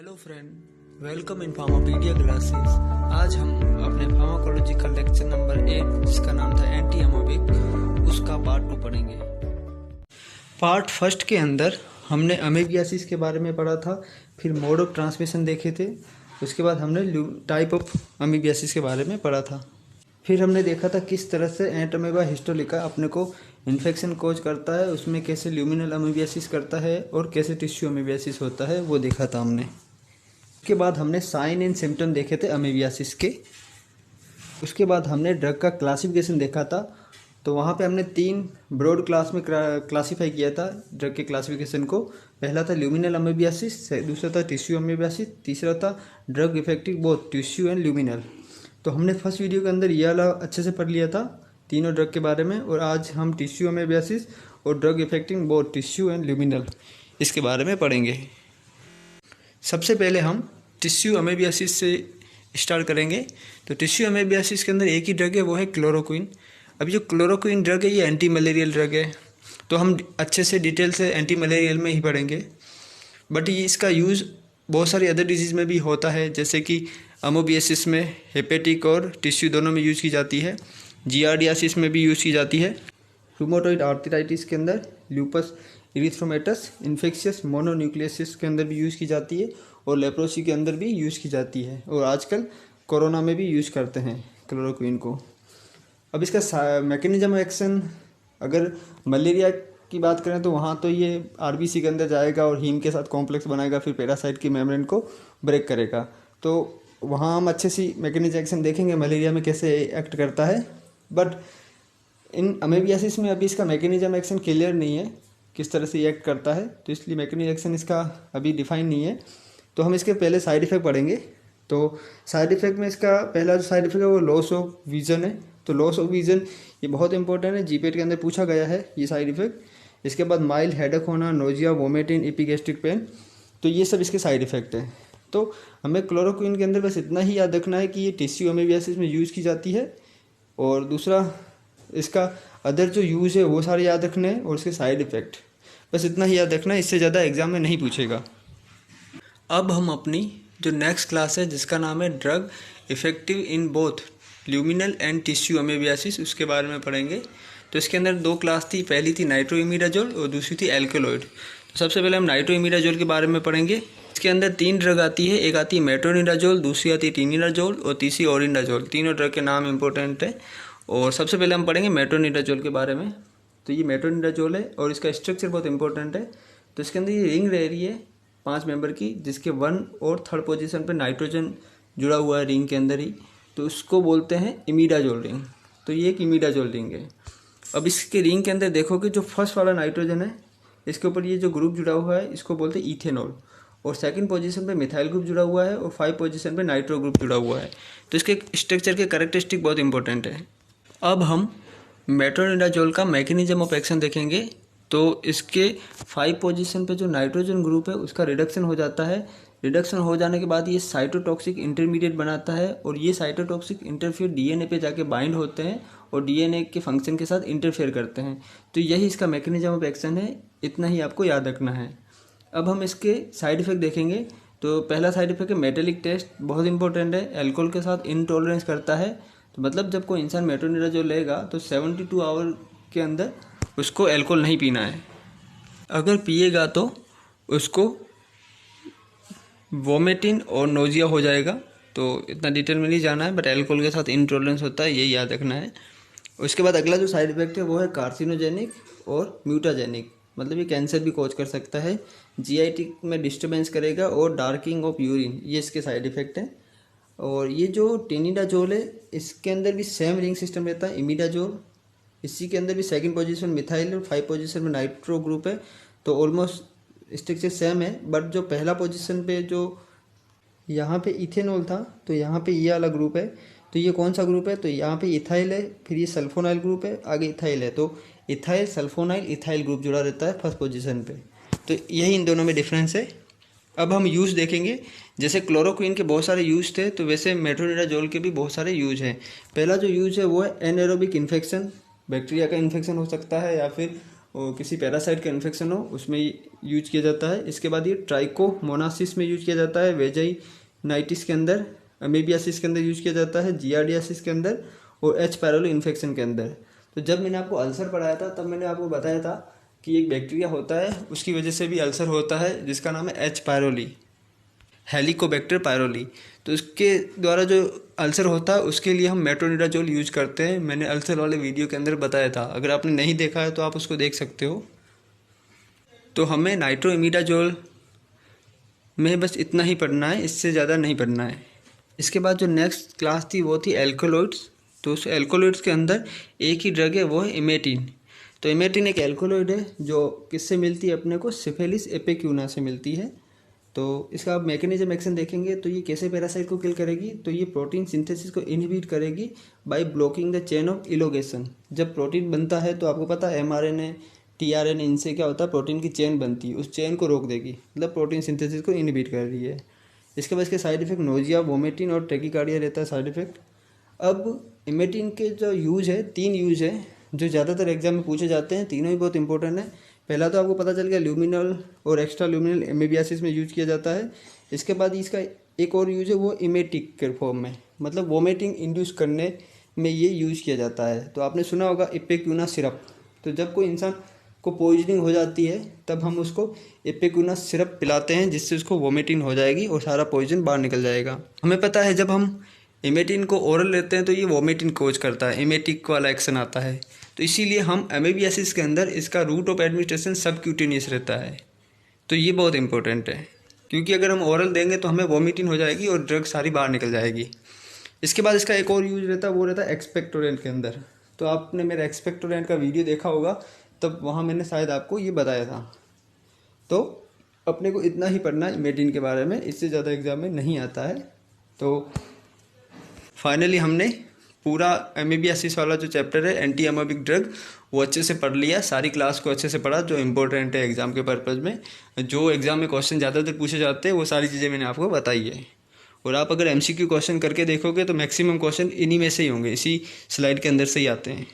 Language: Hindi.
Hello friend, welcome in Pharmapedia classes. आज हम अपने फार्माकोलॉजिकल लेक्चर नंबर 8 जिसका नाम था एंटी अमोबिक, उसका पार्ट 2 पढ़ेंगे। पार्ट फर्स्ट के अंदर हमने अमेबियासिस के बारे में पढ़ा था, फिर मोड ऑफ ट्रांसमिशन देखे थे, उसके बाद हमने टाइप ऑफ अमेबियासिस के बारे में पढ़ा था। फिर हमने देखा था किस तरह से एंट अमेबा हिस्टोलिका अपने को इन्फेक्शन कोज करता है, उसमें कैसे ल्यूमिनल अमेबियासिस करता है और कैसे टिश्यू अमेबियासिस होता है, वो देखा था हमने। उसके बाद हमने साइन एंड सिम्टम देखे थे अमेबियासिस के। उसके बाद हमने ड्रग का क्लासिफिकेशन देखा था, तो वहाँ पे हमने 3 ब्रॉड क्लास में क्लासीफाई किया था ड्रग के क्लासिफिकेशन को। पहला था ल्यूमिनल अमेबियासिस, दूसरा था टिश्यू अमेबियासिस, तीसरा था drug effective both tissue and luminal. तो हमने फर्स्ट वीडियो के अंदर ये वाला अच्छे से पढ़ लिया था तीनों ड्रग के बारे में, और आज हम टिश्यू अमेबियासिस और drug effecting both tissue and luminal इसके बारे में पढ़ेंगे। सबसे पहले हम टिश्यू अमेबियासिस से स्टार्ट करेंगे। तो टिश्यू अमेबियासिस के अंदर एक ही ड्रग है, वो है क्लोरोक्विन। अब जो क्लोरोक्विन ड्रग है ये एंटी मलेरियल ड्रग है, तो हम अच्छे से डिटेल से एंटी मलेरियल में ही पढ़ेंगे। बट ये इसका यूज़ बहुत सारी अदर डिजीज़ में भी होता है, जैसे कि अमोबियासिस में हेपेटिक और टिश्यू दोनों में यूज़ की जाती है, जियार्डियासिस में भी यूज़ की जाती है, रूमेटॉइड आर्थराइटिस के अंदर, ल्यूपस इरिथ्रोमेटस इन्फेक्शियस मोनोन्यूक्लियोसिस के अंदर भी यूज़ की जाती है, और लेप्रोसी के अंदर भी यूज़ की जाती है, और आजकल कोरोना में भी यूज़ करते हैं क्लोरोक्विन को। अब इसका मैकेनिज्म एक्शन, अगर मलेरिया की बात करें तो वहाँ तो ये आरबीसी के अंदर जाएगा और हीम के साथ कॉम्प्लेक्स बनाएगा, फिर पैरासाइट की मेम्ब्रेन को ब्रेक करेगा। तो वहाँ हम अच्छे सी मैकेनिज्म एक्शन देखेंगे मलेरिया में कैसे एक्ट करता है। बट इन अमेबियासिस में अभी इसका मैकेनिज्म एक्शन क्लियर नहीं है किस तरह से एक्ट करता है, तो इसलिए मैकेनिज्म एक्शन इसका अभी डिफाइन नहीं है। तो हम इसके पहले साइड इफ़ेक्ट पढ़ेंगे। तो साइड इफ़ेक्ट में इसका पहला जो साइड इफ़ेक्ट है वो लॉस ऑफ विजन है। तो लॉस ऑफ विजन ये बहुत इंपॉर्टेंट है, जीपेट के अंदर पूछा गया है ये साइड इफ़ेक्ट। इसके बाद माइल्ड हेडेक होना, नोजिया, वोमिटिंग, एपिगैस्ट्रिक पेन, तो ये सब इसके साइड इफ़ेक्ट हैं। तो हमें क्लोरोक्विन के अंदर बस इतना ही याद रखना है कि ये टिश्यू अमेबियासिस में यूज़ की जाती है, और दूसरा इसका अदर जो यूज़ है वो सारे याद रखने हैं, और इसके साइड इफ़ेक्ट बस इतना ही याद रखना है, इससे ज़्यादा एग्जाम में नहीं पूछेगा। अब हम अपनी जो नेक्स्ट क्लास है जिसका नाम है drug effective in both luminal and tissue amoebiasis, उसके बारे में पढ़ेंगे। तो इसके अंदर 2 क्लास थी, पहली थी नाइट्रोइमिडाजोल और दूसरी थी एल्कलॉइड। तो सबसे पहले हम नाइट्रोइमिडाजोल के बारे में पढ़ेंगे। इसके अंदर 3 ड्रग आती है, एक आती है मेट्रोनिडाजोल, दूसरी आती है टिनिडाजोल और तीसरी ओरिंडाजोल। तीनों ड्रग के नाम इंपॉर्टेंट है, और सबसे पहले हम पढ़ेंगे मेट्रोनिडाजोल के बारे में। तो ये मेट्रोनिडाजोल है और इसका स्ट्रक्चर बहुत इंपॉर्टेंट है। तो इसके अंदर ये रिंग रह रही है 5 मेंबर की, जिसके 1 और 3rd पोजीशन पे नाइट्रोजन जुड़ा हुआ है रिंग के अंदर ही, तो उसको बोलते हैं इमिडाजोल रिंग। तो ये एक इमिडाजोल रिंग है। अब इसके रिंग के अंदर देखोगे जो फर्स्ट वाला नाइट्रोजन है, इसके ऊपर ये जो ग्रुप जुड़ा हुआ है इसको बोलते हैं इथेनॉल, और 2nd पोजीशन पे मिथाइल ग्रुप जुड़ा हुआ है, और 5 पोजीशन पे नाइट्रो ग्रुप जुड़ा हुआ है। तो इसके स्ट्रक्चर के कैरेक्टरिस्टिक बहुत इंपॉर्टेंट है। अब हम मेट्रोनिडाजोल का मैकेनिज्म ऑफ एक्शन देखेंगे। तो इसके 5 पोजीशन पे जो नाइट्रोजन ग्रुप है उसका रिडक्शन हो जाता है। रिडक्शन हो जाने के बाद ये साइटोटॉक्सिक इंटरमीडिएट बनाता है, और ये साइटोटॉक्सिक इंटरफेयर डीएनए पे जाके बाइंड होते हैं और डीएनए के फंक्शन के साथ इंटरफेयर करते हैं। तो यही इसका मैकेनिज्म ऑफ एक्शन है, इतना ही आपको याद रखना है। अब हम इसके साइड इफ़ेक्ट देखेंगे। तो पहला साइड इफ़ेक्ट है मेटेलिक टेस्ट, बहुत इंपॉर्टेंट है, अल्कोहल के साथ इनटॉलरेंस करता है। तो मतलब जब कोई इंसान मेट्रोनिडाजोल लेगा तो 72 आवर के अंदर उसको अल्कोहल नहीं पीना है, अगर पिएगा तो उसको वोमिटिंग और नोजिया हो जाएगा। तो इतना डिटेल में नहीं जाना है, बट अल्कोहल के साथ इनटॉलरेंस होता है, यही याद रखना है। उसके बाद अगला जो साइड इफेक्ट है वो है कार्सिनोजेनिक और म्यूटाजेनिक, मतलब ये कैंसर भी कॉज कर सकता है, जीआईटी में डिस्टर्बेंस करेगा, और डार्किंग ऑफ यूरिन, ये इसके साइड इफेक्ट हैं। और ये जो टिनिडाजोल है इसके अंदर भी सेम रिंग सिस्टम रहता है इमिडाजोल, इसी के अंदर भी 2nd पोजीशन मिथाइल और 5 पोजीशन में नाइट्रो ग्रुप है। तो ऑलमोस्ट स्ट्रक्चर सेम है, बट जो पहला पोजीशन पे जो यहाँ पे इथेनॉल था तो यहाँ पे ये वाला ग्रुप है। तो ये कौन सा ग्रुप है, तो यहाँ पे इथाइल है, फिर ये सल्फोनाइल ग्रुप है, आगे इथाइल है। तो इथाइल सल्फोनाइल इथाइल ग्रुप जुड़ा रहता है 1st पोजीशन पे। तो यही इन दोनों में डिफरेंस है। अब हम यूज़ देखेंगे। जैसे क्लोरोक्विन के बहुत सारे यूज़ थे, तो वैसे मेट्रोनिडाजोल के भी बहुत सारे यूज़ हैं। पहला जो यूज़ है वो है एनएरोबिक इन्फेक्शन, बैक्टीरिया का इन्फेक्शन हो सकता है, या फिर और किसी पैरासाइट का इन्फेक्शन हो उसमें यूज किया जाता है। इसके बाद ये ट्राइकोमोनासिस में यूज किया जाता है, वेजाइनाइटिस के अंदर, अमीबियासिस के अंदर यूज किया जाता है, जियार्डियासिस के अंदर और एच पायरोली इन्फेक्शन के अंदर। तो जब मैंने आपको अल्सर पढ़ाया था तब मैंने आपको बताया था कि एक बैक्टीरिया होता है उसकी वजह से भी अल्सर होता है जिसका नाम है एच पायरोली, हेलिकोबैक्टर पायरोली। तो उसके द्वारा जो अल्सर होता है उसके लिए हम मेट्रोनिडाजोल यूज करते हैं। मैंने अल्सर वाले वीडियो के अंदर बताया था, अगर आपने नहीं देखा है तो आप उसको देख सकते हो। तो हमें नाइट्रोइमिडाजोल में बस इतना ही पढ़ना है, इससे ज़्यादा नहीं पढ़ना है। इसके बाद जो नेक्स्ट क्लास थी वो थी एल्कोलॉइड्स। तो उस एल्कोलॉइड्स के अंदर एक ही ड्रग है, वो है इमेटिन। तो इमेटिन एक एल्कोलॉइड है जो किससे मिलती है अपने को, सिफिलिस एपिक्यूना से मिलती है। तो इसका आप मैकेनिज्म एक्शन देखेंगे तो ये कैसे पैरासाइट को किल करेगी, तो ये प्रोटीन सिंथेसिस को इनहिबिट करेगी by blocking the chain of elongation. जब प्रोटीन बनता है तो आपको पता है एमआरएनए, टीआरएनए, इनसे क्या होता है, प्रोटीन की चेन बनती है, उस चेन को रोक देगी, मतलब प्रोटीन सिंथेसिस को इनहिबिट कर रही है। इसके बाद इसके साइड इफेक्ट नोजिया, वोमिटिन और टैकीकार्डिया रहता है साइड इफेक्ट। अब इमेटिन के जो यूज है, 3 यूज है जो ज़्यादातर एग्जाम में पूछे जाते हैं, तीनों ही बहुत इंपॉर्टेंट है। पहला तो आपको पता चल गया ल्यूमिनल और एक्स्ट्रा ल्यूमिनल एमीबियासिस में यूज किया जाता है। इसके बाद इसका एक और यूज है वो इमेटिक के फॉर्म में, मतलब वोमिटिंग इंड्यूस करने में ये यूज किया जाता है। तो आपने सुना होगा इपेक्यूना सिरप। तो जब कोई इंसान को पॉइजनिंग हो जाती है तब हम उसको इपेक्यूना सिरप पिलाते हैं जिससे उसको वोमिटिंग हो जाएगी और सारा पॉइजन बाहर निकल जाएगा। हमें पता है जब हम इमेटिन को ओरल लेते हैं तो ये वोमिटिंग कोज करता है, इमेटिक वाला एक्शन आता है। तो इसीलिए हम एमीबियासिस के अंदर इसका रूट ऑफ एडमिनिस्ट्रेशन सबक्यूटेनियस रहता है। तो ये बहुत इंपॉर्टेंट है क्योंकि अगर हम ओरल देंगे तो हमें वोमिटिंग हो जाएगी और ड्रग सारी बाहर निकल जाएगी। इसके बाद इसका एक और यूज रहता है, वो रहता है एक्सपेक्टोरेंट के अंदर। तो आपने मेरा एक्सपेक्टोरेंट का वीडियो देखा होगा, तब वहाँ मैंने शायद आपको ये बताया था। तो अपने को इतना ही पढ़ना है इमेटिन के बारे में, इससे ज़्यादा एग्जाम में नहीं आता है। तो फाइनली हमने पूरा एमीबियासिस वाला जो चैप्टर है एंटी एमोबिक ड्रग वो अच्छे से पढ़ लिया, सारी क्लास को अच्छे से पढ़ा जो इंपॉर्टेंट है एग्जाम के पर्पज़ में। जो एग्जाम में क्वेश्चन ज़्यादातर पूछे जाते हैं वो सारी चीज़ें मैंने आपको बताई है। और आप अगर एमसीक्यू क्वेश्चन करके देखोगे तो मैक्सिमम क्वेश्चन इन्हीं में से ही होंगे, इसी स्लाइड के अंदर से ही आते हैं।